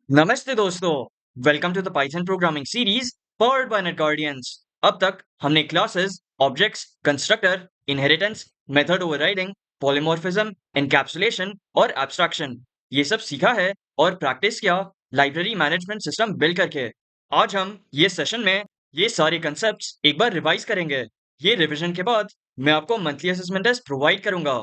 नमस्ते दोस्तों, welcome to the Python programming series powered by Net Guardians. अब तक हमने classes, objects, constructor, inheritance, method overriding, polymorphism, encapsulation और एब्स्ट्रैक्शन ये सब सीखा है और प्रैक्टिस किया लाइब्रेरी मैनेजमेंट सिस्टम बिल्ड करके। आज हम ये सेशन में ये सारे कंसेप्ट्स एक बार रिवाइज करेंगे। ये रिवीजन के बाद मैं आपको मंथली असेसमेंट टेस्ट प्रोवाइड करूंगा।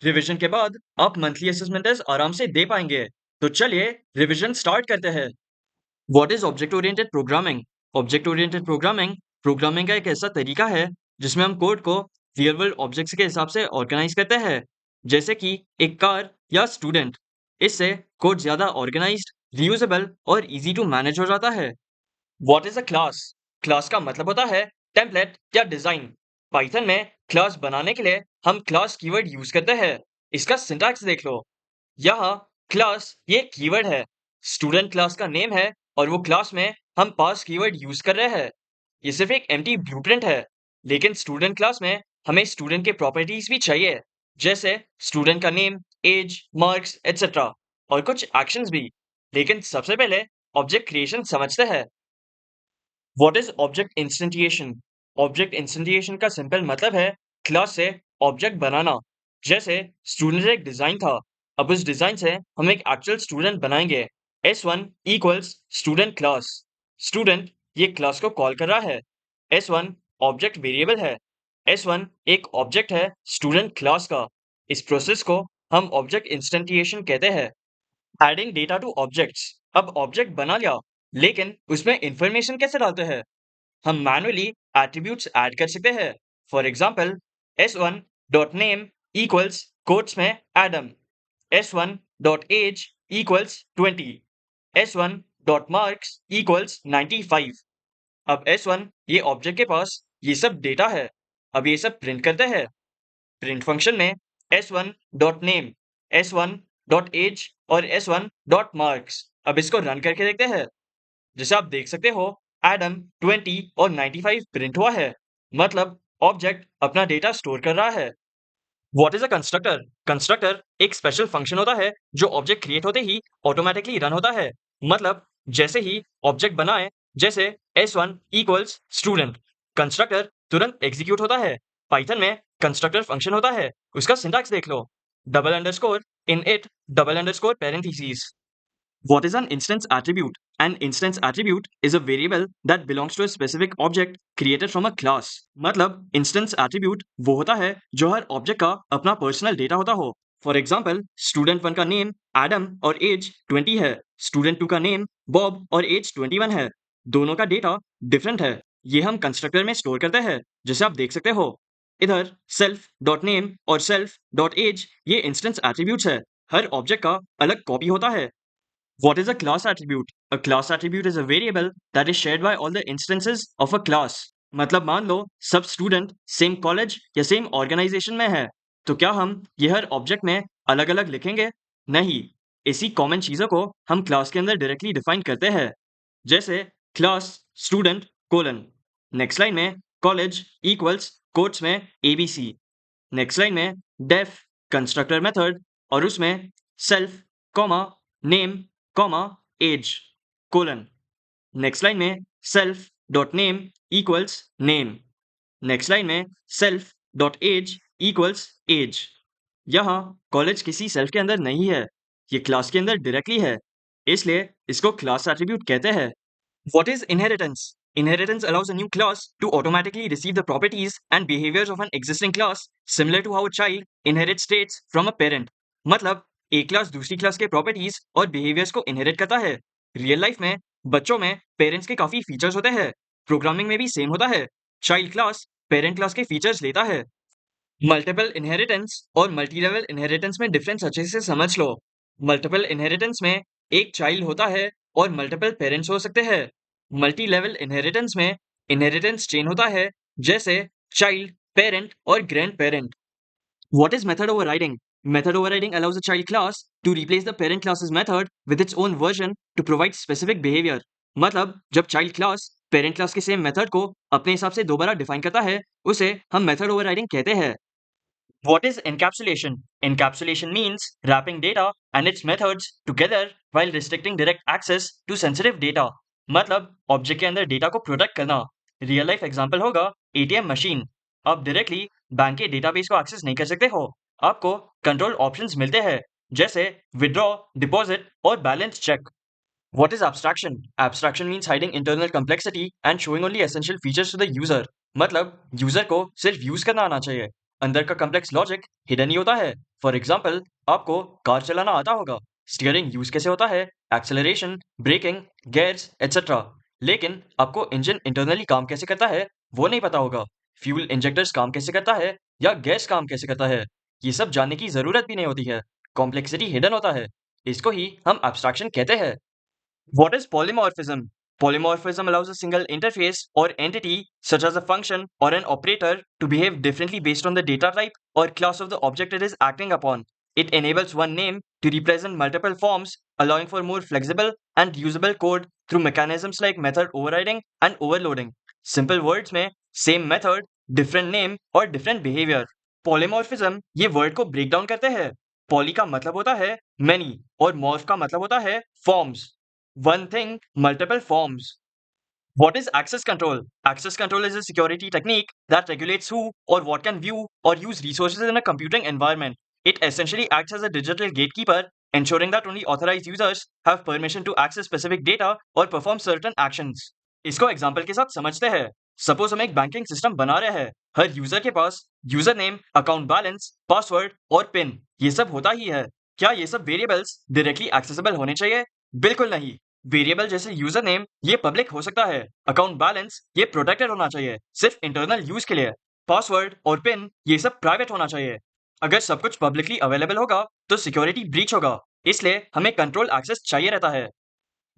रिवीजन के बाद आप मंथली असेसमेंट टेस्ट आराम से दे पाएंगे। तो चलिए रिवीजन स्टार्ट करते हैं। What is object oriented programming? Object oriented programming programming का एक ऐसा तरीका है जिसमें हम कोड को रियल वर्ल्ड ऑब्जेक्ट्स के हिसाब से ऑर्गेनाइज करते हैं, जैसे कि एक कार या स्टूडेंट। इससे कोड ज्यादा ऑर्गेनाइज्ड, रीयूजेबल और इजी टू मैनेज हो जाता है। What is a class? Class का मतलब होता है टेम्पलेट या डिजाइन। पाइथन में क्लास बनाने के लिए हम क्लास कीवर्ड यूज करते हैं। इसका सिंटैक्स देख लो। यहाँ क्लास ये कीवर्ड है, स्टूडेंट क्लास का नेम है और वो क्लास में हम पास कीवर्ड यूज कर रहे हैं। ये सिर्फ एक एम्प्टी ब्लूप्रिंट है, लेकिन स्टूडेंट क्लास में हमें स्टूडेंट के प्रॉपर्टीज भी चाहिए, जैसे स्टूडेंट का नेम, एज, मार्क्स एटसेट्रा और कुछ एक्शंस भी। लेकिन सबसे पहले ऑब्जेक्ट क्रिएशन समझते हैं। What is object instantiation? Object instantiation का सिंपल मतलब है क्लास से ऑब्जेक्ट बनाना। जैसे स्टूडेंट एक डिजाइन था, अब उस डिजाइन से हम एक एक्चुअल स्टूडेंट बनाएंगे। S1 equals student class. Student ये क्लास को कॉल कर रहा है। S1 ऑब्जेक्ट वेरिएबल है। S1 एक ऑब्जेक्ट है स्टूडेंट क्लास का। इस प्रोसेस को हम ऑब्जेक्ट इंस्टेंटिएशन कहते हैं। Adding data two objects. अब ऑब्जेक्ट बना लिया, लेकिन उसमें इंफॉर्मेशन कैसे डालते हैं? हम मैनुअली एट्रीब्यूट्स ऐड कर सकते हैं। For example, S1 dot name equals quotes में Adam, S1 dot age equals 20, S1 dot marks equals 95। अब S1 ये ऑब्जेक्ट के पास ये सब डेटा है। अब ये सब प्रिंट करते हैं। प्रिंट फंक्शन में S1 dot name, S1 dot as और S1 डॉट मार्क्स। अब इसको रन करके देखते हैं। जैसे आप देख सकते हो, एडम 20 और 95 प्रिंट हुआ है। मतलब ऑब्जेक्ट अपना डेटा स्टोर कर रहा है। What is a constructor? Constructor एक स्पेशल फंक्शन होता है जो ऑब्जेक्ट क्रिएट होते ही ऑटोमेटिकली रन होता है। मतलब जैसे ही ऑब्जेक्ट बनाए, जैसे S1 इक्वल्स स्टूडेंट, कंस्ट्रक्टर तुरंत एग्जीक्यूट होता है। पाइथन में कंस्ट्रक्टर फंक्शन होता है, उसका सिंटैक्स देख लो। Double underscore init, double underscore parentheses. What is an instance attribute? An instance attribute is a variable that belongs to a specific object created from a class. मतलब instance attribute वो होता है जो हर object का अपना personal data होता हो। For example, student 1 का नेम एडम और एज 20 है, स्टूडेंट 2 का नेम बॉब और एज 21 है। दोनों का डेटा डिफरेंट है। ये हम कंस्ट्रक्टर में स्टोर करते हैं, जैसे आप देख सकते हो। इधर सेल्फ डॉट नेम और सेल्फ डॉट एज ये इंस्टेंस एट्रीब्यूट्स है। हर ऑब्जेक्ट का अलग कॉपी होता है। What is a class attribute? A class attribute is a variable that is shared by all the instances of a class. मतलब मान लो सब स्टूडेंट सेम कॉलेज या सेम ऑर्गेनाइजेशन में है, तो क्या हम ये हर ऑब्जेक्ट में अलग अलग लिखेंगे? नहीं। इसी कॉमन चीजों को हम क्लास के अंदर डायरेक्टली डिफाइन करते हैं, जैसे class student colon. Next line में कॉलेज इक्वल्स कोट्स में ABC। नेक्स्ट लाइन में डेफ कंस्ट्रक्टर मेथड और उसमें self comma name comma age colon. Next line में self dot name equals name. Next line में self dot age equals age. यहाँ college किसी self के अंदर नहीं है, ये क्लास के अंदर डायरेक्टली है, इसलिए इसको क्लास एट्रीब्यूट कहते हैं। What is inheritance? Inheritance allows a new class to automatically receive the properties and behaviors of an existing class, similar to how a child inherits traits from a parent. मतलब एक class दूसरी class के properties और behaviours को inherit करता है। Real life में बच्चों में पेरेंट्स के काफी फीचर्स होते हैं। प्रोग्रामिंग में भी सेम होता है। चाइल्ड क्लास पेरेंट क्लास के फीचर्स लेता है। मल्टीपल इनहेरिटेंस और मल्टी लेवल इनहेरिटेंस में डिफरेंस अच्छे से समझ लो। मल्टीपल इनहेरिटेंस में एक चाइल्ड होता है और मल्टीपल पेरेंट्स हो सकते हैं। मल्टी लेवल इनहेरिटेंस में इनहेरिटेंस चेन होता है, जैसे चाइल्ड, पेरेंट और grand parent. What is method overriding? Method overriding allows a child class to replace the parent class's method with its own version to provide specific behavior. मतलब जब child class parent class के same method को अपने हिसाब से दोबारा define करता है, उसे हम मेथड ओवरराइडिंग कहते हैं। What is encapsulation? Encapsulation means wrapping data and its methods together while restricting direct access to sensitive data. मतलब ऑब्जेक्ट के अंदर डेटा को प्रोटेक्ट करना. रियल लाइफ एग्जांपल होगा एटीएम मशीन. आप डायरेक्टली बैंक के डेटाबेस को एक्सेस नहीं कर सकते हो. आपको कंट्रोल ऑप्शंस मिलते हैं जैसे विड्रॉ, डिपॉजिट और balance check. What is abstraction? Abstraction means hiding internal complexity and showing only essential features to the user. मतलब यूजर को सिर्फ यूज करना आना चाहिए. अंदर का कॉम्प्लेक्स लॉजिक हिडन ही होता है. फॉर एग्जाम्पल, आपको कार चलाना आता होगा. स्टीयरिंग यूज कैसे होता है, एक्सेलरेशन, ब्रेकिंग, गियर्स एटसेट्रा. लेकिन आपको इंजन इंटरनली काम कैसे करता है वो नहीं पता होगा. फ्यूल इंजेक्टर्स काम कैसे करता है या गैस काम कैसे करता है, ये सब जानने की जरूरत भी नहीं होती है. कॉम्प्लेक्सिटी हिडन होता है. इसको ही हम एब्स्ट्रैक्शन कहते हैं. What is polymorphism? Polymorphism allows a single interface or entity, such as a function or an operator, to behave differently based on the data type or class of the object it is acting upon. It enables one name to represent multiple forms, allowing for more flexible and usable code through mechanisms like method overriding and overloading. Simple words में same method, different name और different behavior. Polymorphism ये word को break down करते हैं. Poly का मतलब होता है many और morph का मतलब होता है forms. One thing, multiple forms. What is access control? Access control is a security technique that regulates who or what can view or use resources in a computing environment. It essentially acts as a digital gatekeeper, ensuring that only authorized users have permission to access specific data or perform certain actions. इसको example के साथ समझते हैं. Suppose हम एक banking system बना रहे हैं. हर यूजर के पास user name, account balance, password और पिन ये सब होता ही है. क्या ये सब वेरिएबल्स डायरेक्टली एक्सेसिबल होने चाहिए? बिल्कुल नहीं. वेरिएबल जैसे यूजर नेम ये पब्लिक हो सकता है. अकाउंट बैलेंस ये प्रोटेक्टेड होना चाहिए, सिर्फ इंटरनल यूज के लिए. पासवर्ड और पिन ये सब प्राइवेट होना चाहिए. अगर सब कुछ पब्लिकली अवेलेबल होगा तो सिक्योरिटी ब्रीच होगा. इसलिए हमें कंट्रोल एक्सेस चाहिए रहता है.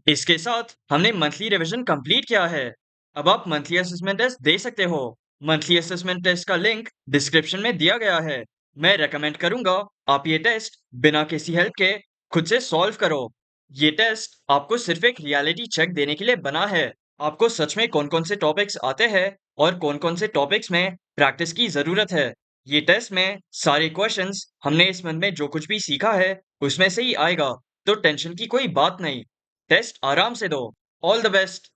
इसके साथ हमने मंथली रिवीजन कंप्लीट किया है. अब आप मंथली असेसमेंट टेस्ट दे सकते हो. मंथली असेसमेंट टेस्ट का लिंक डिस्क्रिप्शन में दिया गया है. मैं रेकमेंड करूंगा आप ये टेस्ट बिना किसी हेल्प के खुद से सॉल्व करो. ये टेस्ट आपको सिर्फ एक रियलिटी चेक देने के लिए बना है. आपको सच में कौन कौन से टॉपिक्स आते हैं और कौन कौन से टॉपिक्स में प्रैक्टिस की जरूरत है. ये टेस्ट में सारे क्वेश्चंस हमने इस मंथ में जो कुछ भी सीखा है उसमें से ही आएगा, तो टेंशन की कोई बात नहीं. टेस्ट आराम से दो. All the best.